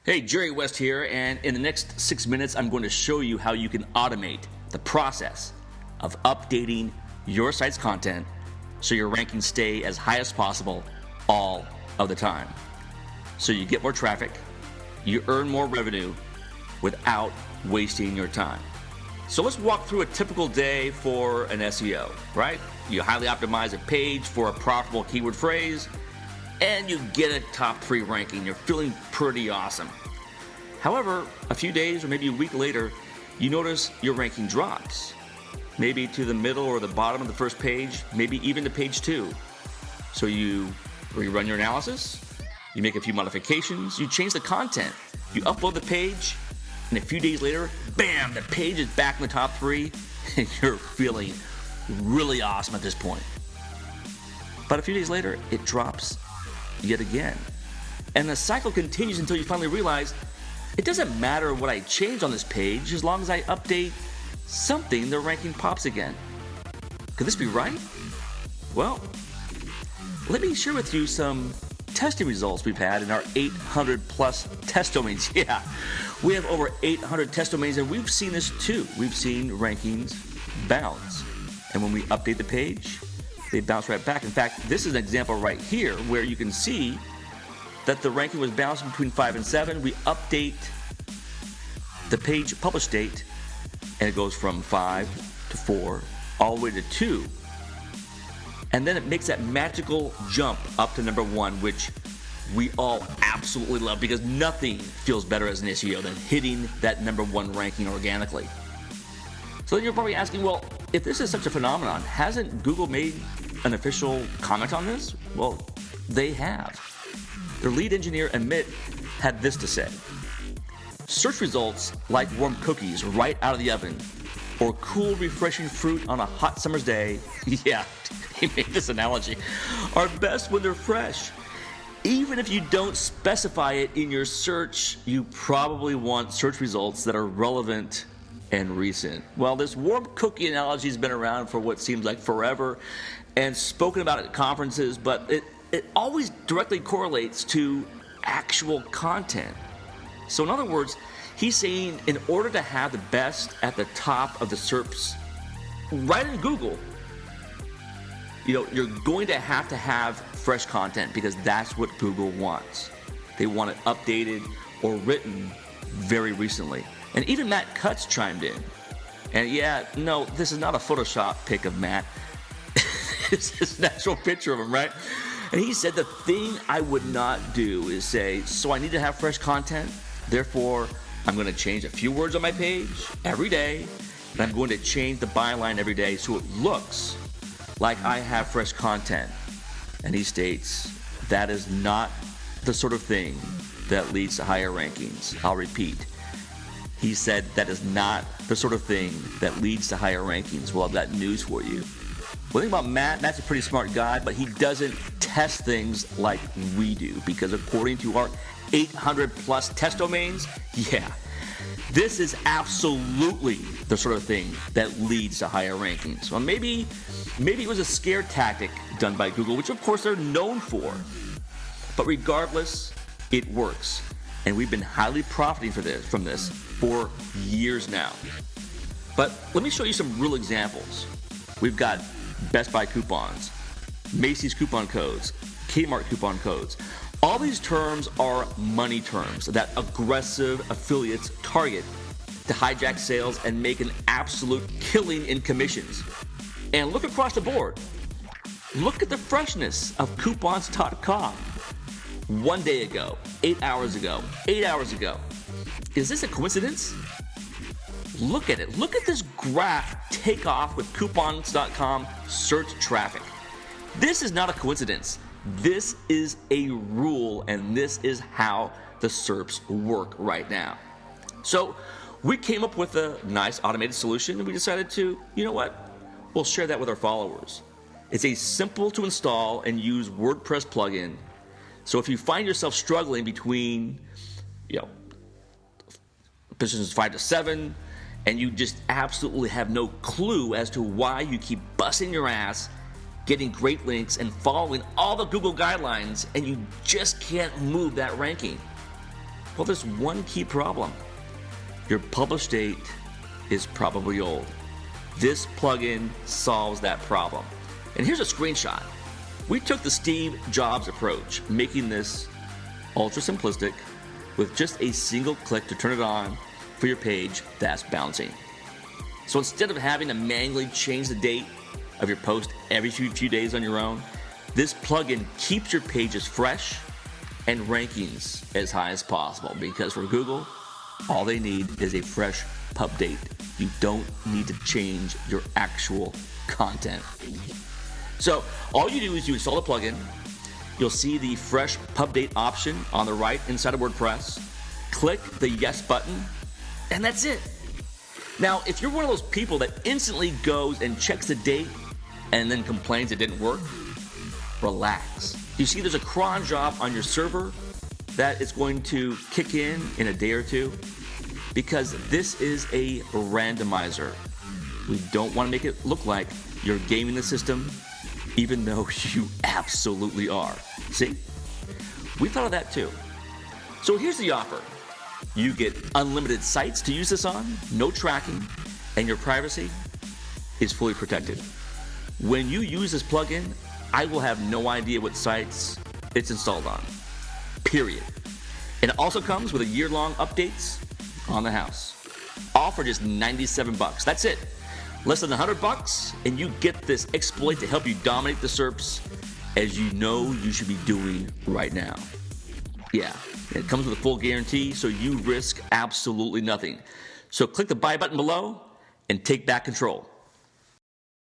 Hey, Jerry West here, and in the next 6 minutes, I'm going to show you how you can automate the process of updating your site's content so your rankings stay as high as possible all of the time. So you get more traffic, you earn more revenue without wasting your time. So let's walk through a typical day for an SEO, right? You highly optimize a page for a profitable keyword phrase, and you get a top 3 ranking. You're feeling pretty awesome. However, a few days or maybe a week later, you notice your ranking drops. Maybe to the middle or the bottom of the first page, maybe even to page 2. So you rerun your analysis, you make a few modifications, you change the content, you upload the page, and a few days later, bam, the page is back in the top 3, and you're feeling really awesome at this point. But a few days later, it drops yet again. And the cycle continues until you finally realize it doesn't matter what I change on this page as long as I update something, the ranking pops again. Could this be right? Well, let me share with you some testing results we've had in our 800 plus test domains. Yeah, we have over 800 test domains, and we've seen this too. We've seen rankings bounce. And when we update the page, they bounce right back. In fact, this is an example right here where you can see that the ranking was bouncing between 5 and 7. We update the page publish date, and it goes from 5 to 4 all the way to 2. And then it makes that magical jump up to number 1, which we all absolutely love because nothing feels better as an SEO than hitting that number 1 ranking organically. So then you're probably asking, well, if this is such a phenomenon, hasn't Google made an official comment on this? Well, they have. Their lead engineer, Amit, had this to say. Search results like warm cookies right out of the oven or cool, refreshing fruit on a hot summer's day, yeah, he made this analogy, are best when they're fresh. Even if you don't specify it in your search, you probably want search results that are relevant and recent. Well, this warm cookie analogy has been around for what seems like forever and spoken about at conferences, but it always directly correlates to actual content. So in other words, he's saying in order to have the best at the top of the SERPs right in Google, you're going to have fresh content because that's what Google wants. They want it updated or written very recently. And even Matt Cutts chimed in. And yeah, no, this is not a Photoshop pic of Matt. It's just an actual picture of him, right? And he said the thing I would not do is say, so I need to have fresh content, therefore I'm going to change a few words on my page every day, and I'm going to change the byline every day so it looks like I have fresh content. And he states, that is not the sort of thing that leads to higher rankings. I'll repeat. He said that is not the sort of thing that leads to higher rankings. Well, I've got news for you. Well, the thing about Matt's a pretty smart guy, but he doesn't test things like we do because according to our 800 plus test domains, yeah, this is absolutely the sort of thing that leads to higher rankings. Well, maybe it was a scare tactic done by Google, which of course they're known for. But regardless, it works. And we've been highly profiting from this for years now. But let me show you some real examples. We've got Best Buy coupons, Macy's coupon codes, Kmart coupon codes. All these terms are money terms that aggressive affiliates target to hijack sales and make an absolute killing in commissions. And look across the board. Look at the freshness of coupons.com. 1 day ago, 8 hours ago, 8 hours ago. Is this a coincidence? Look at it. Look at this graph take off with coupons.com search traffic. This is not a coincidence. This is a rule, and this is how the SERPs work right now. So we came up with a nice automated solution, and we decided to, you know what? We'll share that with our followers. It's a simple to install and use WordPress plugin. So if you find yourself struggling between, positions 5 to 7, and you just absolutely have no clue as to why you keep busting your ass, getting great links, and following all the Google guidelines, and you just can't move that ranking, Well, there's one key problem. Your publish date is probably old. This plugin solves that problem. And here's a screenshot. We took the Steve Jobs approach, making this ultra simplistic with just a single click to turn it on for your page that's bouncing. So instead of having to manually change the date of your post every few days on your own, this plugin keeps your pages fresh and rankings as high as possible, because for Google, all they need is a fresh pub date. You don't need to change your actual content. So all you do is you install the plugin. You'll see the fresh pub date option on the right inside of WordPress. Click the yes button, and that's it. Now, if you're one of those people that instantly goes and checks the date and then complains it didn't work, relax. You see, there's a cron job on your server that is going to kick in a day or two, because this is a randomizer. We don't want to make it look like you're gaming the system, even though you absolutely are. See? We thought of that too. So here's the offer. You get unlimited sites to use this on, no tracking, and your privacy is fully protected. When you use this plugin, I will have no idea what sites it's installed on. Period. And it also comes with a year-long updates on the house. All for just $97. That's it. Less than $100, and you get this exploit to help you dominate the SERPs, as you know you should be doing right now. Yeah, it comes with a full guarantee, so you risk absolutely nothing. So click the buy button below and take back control.